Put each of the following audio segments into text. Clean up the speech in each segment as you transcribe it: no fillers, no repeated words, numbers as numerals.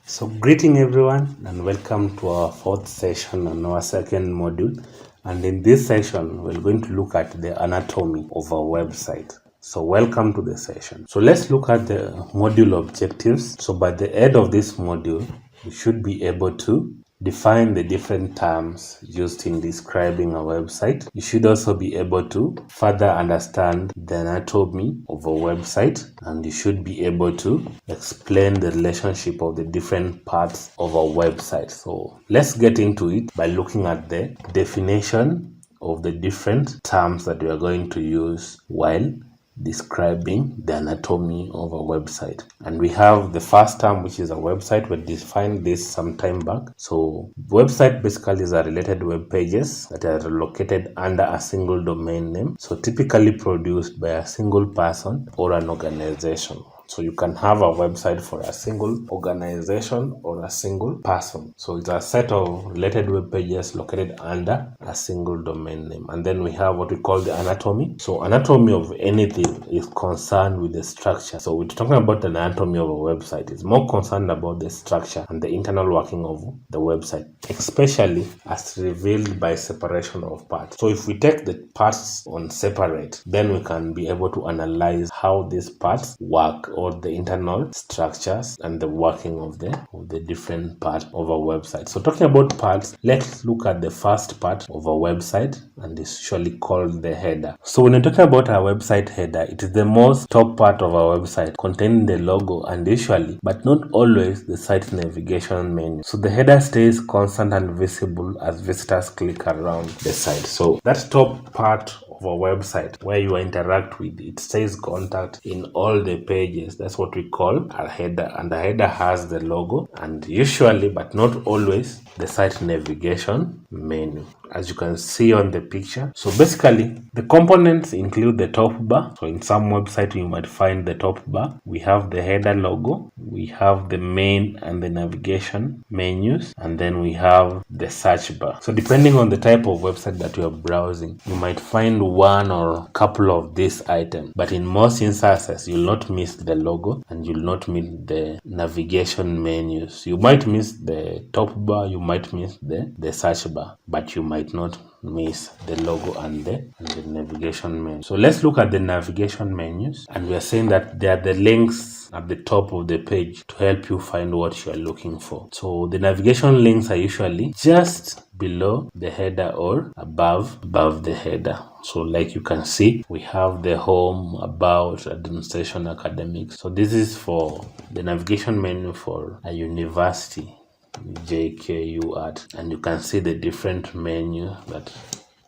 So greeting everyone and welcome to our fourth session on our second module. And in this session, we're going to look at the anatomy of our website. So welcome to the session. So let's look at the module objectives. So by the end of this module, you should be able to define the different terms used in describing a website. You should also be able to further understand the anatomy of a website, and you should be able to explain the relationship of the different parts of a website. So let's get into it by looking at the definition of the different terms that we are going to use while describing the anatomy of a website. And we have the first term, which is a website. We defined this some time back. So website basically is a related web pages that are located under a single domain name, so typically produced by a single person or an organization. So you can have a website for a single organization or a single person. So it's a set of related web pages located under a single domain name. And then we have what we call the anatomy. So anatomy of anything is concerned with the structure. So we're talking about the anatomy of a website. It's more concerned about the structure and the internal working of the website, especially as revealed by separation of parts. So if we take the parts on separate, then we can be able to analyze how these parts work, or the internal structures and the working of the different parts of a website. So talking about parts, let's look at the first part of a website, and it's usually called the header. So when you're talking about a website header, it is the most top part of our website, containing the logo and usually, but not always, the site navigation menu. So the header stays constant and visible as visitors click around the site. So that top part of a website where you interact with it stays contact in all the pages. That's what we call a header, and the header has the logo and usually, but not always, the site navigation menu, as you can see on the picture. So basically the components include the top bar. So in some website you might find the top bar. We have the header logo, we have the main and the navigation menus, and then we have the search bar. So depending on the type of website that you are browsing, you might find one or a couple of these items, but in most instances you'll not miss the logo and you'll not miss the navigation menus. You might miss the top bar, you might miss the search bar, but you might not miss the logo and the navigation menu. So let's look at the navigation menus, and we are saying that they are the links at the top of the page to help you find what you are looking for. So the navigation links are usually just below the header or above the header. So like you can see, we have the home, about, administration, academics. So this is for the navigation menu for a university, JKU art, and you can see the different menus that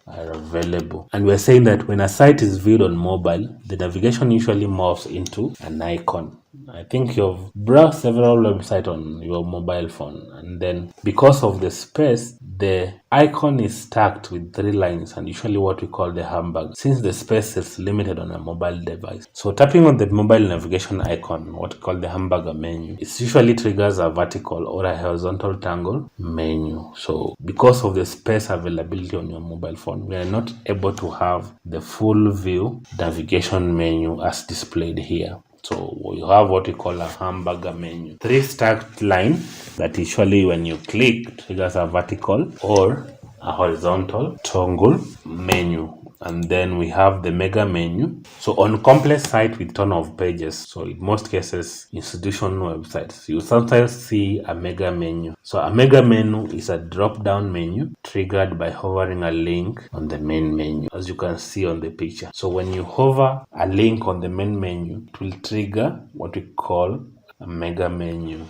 are available. And we're saying that when a site is viewed on mobile, the navigation usually morphs into an icon. I think you've browsed several websites on your mobile phone, and then because of the space, the icon is stacked with 3 lines and usually what we call the hamburger, since the space is limited on a mobile device. So tapping on the mobile navigation icon, what we call the hamburger menu, it usually triggers a vertical or a horizontal triangle menu. So because of the space availability on your mobile phone, we are not able to have the full view navigation menu as displayed here. So we have what we call a hamburger menu, 3 stacked line that usually when you click triggers a vertical or a horizontal toggle menu. And then we have the mega menu. So on complex site with ton of pages, so in most cases institutional websites, you sometimes see a mega menu. So a mega menu is a drop down menu triggered by hovering a link on the main menu, as you can see on the picture. So when you hover a link on the main menu, it will trigger what we call a mega menu.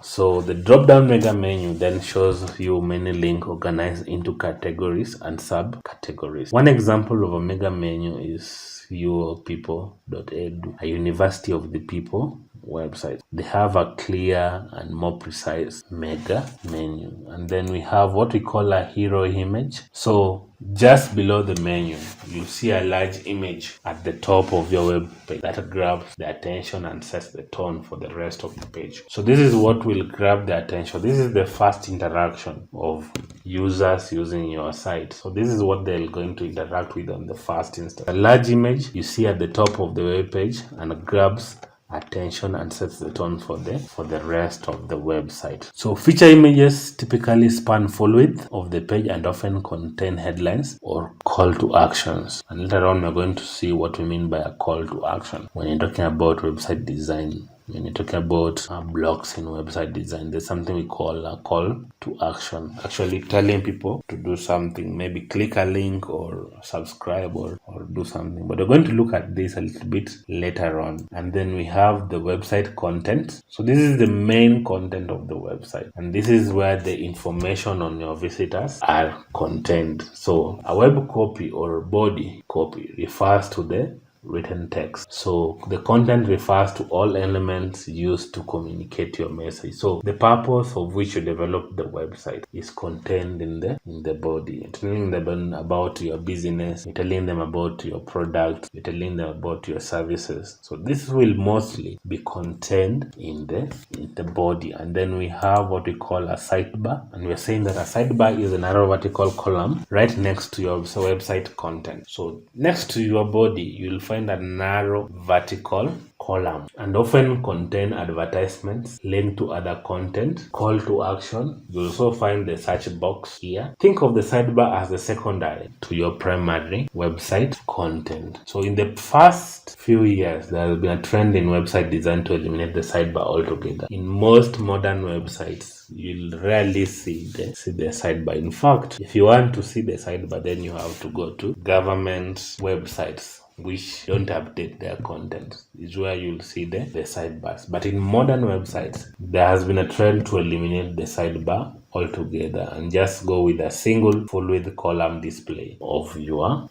So the drop-down mega menu then shows you many links organized into categories and subcategories. One example of a mega menu is yourpeople.edu, a University of the People website. They have a clear and more precise mega menu. And then we have what we call a hero image. So just below the menu, you see a large image at the top of your web page that grabs the attention and sets the tone for the rest of the page. So this is what will grab the attention. This is the first interaction of users using your site. So this is what they're going to interact with on the first instance. A large image you see at the top of the web page and grabs attention and sets the tone for the rest of the website. So feature images typically span full width of the page and often contain headlines or call to actions. And later on, we're going to see what we mean by a call to action when you're talking about website design. When you're talking about blocks in website design, there's something we call a call to action, actually telling people to do something, maybe click a link or subscribe or do something. But we're going to look at this a little bit later on. And then we have the website content. So this is the main content of the website, and this is where the information on your visitors are contained. So a web copy or body copy refers to the written text. So the content refers to all elements used to communicate your message. So the purpose of which you develop the website is contained in the body. You're telling them about your business, you're telling them about your product, you're telling them about your services. So this will mostly be contained in the body. And then we have what we call a sidebar, and we're saying that a sidebar is a narrow vertical column right next to your website content. So next to your body, you'll find a narrow vertical column and often contain advertisements, link to other content, call to action. You'll also find the search box here. Think of the sidebar as the secondary to your primary website content. So in the first few years, there has been a trend in website design to eliminate the sidebar altogether. In most modern websites, you'll rarely see the sidebar. In fact, if you want to see the sidebar, then you have to go to government websites which don't update their content. Is where you'll see the sidebars. But in modern websites, there has been a trend to eliminate the sidebar altogether and just go with a single full width column display of your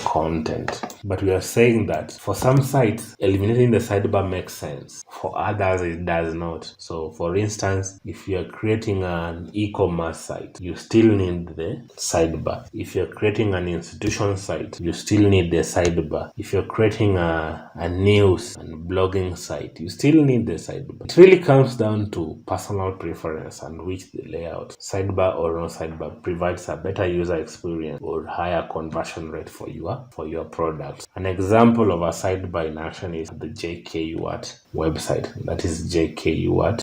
content. But we are saying that for some sites, eliminating the sidebar makes sense. For others, it does not. So for instance, if you're creating an e-commerce site, you still need the sidebar. If you're creating an institution site, you still need the sidebar. If you're creating a news and blogging site, you still need the sidebar. It really comes down to personal preference and which the layout, sidebar or no sidebar, provides a better user experience or higher conversion rate for your product. An example of a sidebar in action is the JKUAT website. That is jkuat.ac.ke.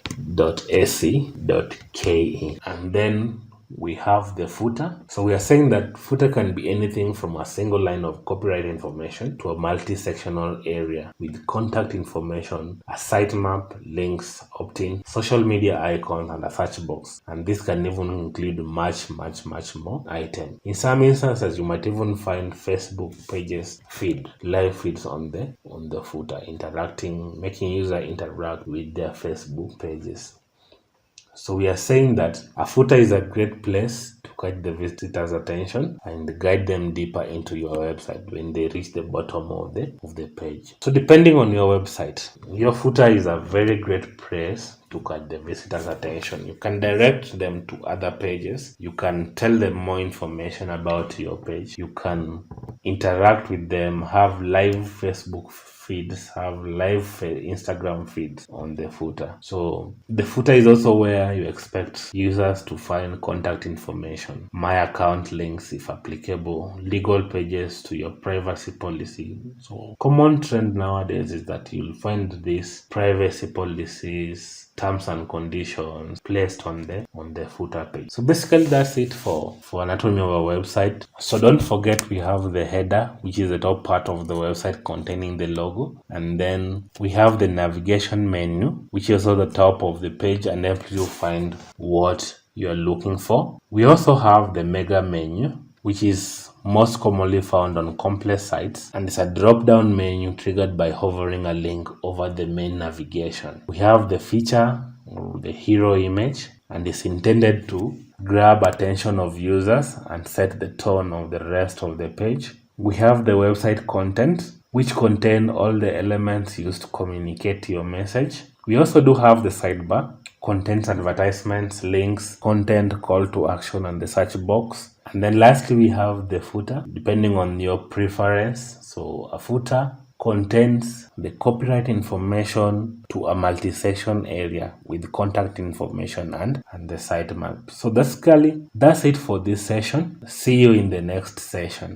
And then we have the footer. So we are saying that footer can be anything from a single line of copyright information to a multi-sectional area with contact information, a sitemap, links, opt-in, social media icons, and a search box. And this can even include much more items. In some instances, you might even find Facebook pages live feeds on the footer, making user interact with their Facebook pages. So we are saying that a footer is a great place to catch the visitor's attention and guide them deeper into your website when they reach the bottom of the page. So depending on your website, your footer is a very great place to catch the visitor's attention. You can direct them to other pages. You can tell them more information about your page. You can interact with them, have live Facebook feeds, have live Instagram feeds on the footer. So the footer is also where you expect users to find contact information, my account links if applicable, legal pages to your privacy policy. So common trend nowadays is that you'll find these privacy policies, terms and conditions placed on the footer page. So basically that's it for anatomy of our website. So don't forget we have the header, which is the top part of the website containing the logo, and then we have the navigation menu, which is also the top of the page and helps you find what you're looking for. We also have the mega menu, which is most commonly found on complex sites, and it's a drop-down menu triggered by hovering a link over the main navigation. We have the feature, or the hero image, and it's intended to grab attention of users and set the tone of the rest of the page. We have the website content, which contain all the elements used to communicate your message. We also do have the sidebar, contains advertisements, links, content, call to action, and the search box. And then lastly, we have the footer, depending on your preference. So a footer contains the copyright information to a multi-section area with contact information and the sitemap. So basically, that's it for this session. See you in the next session.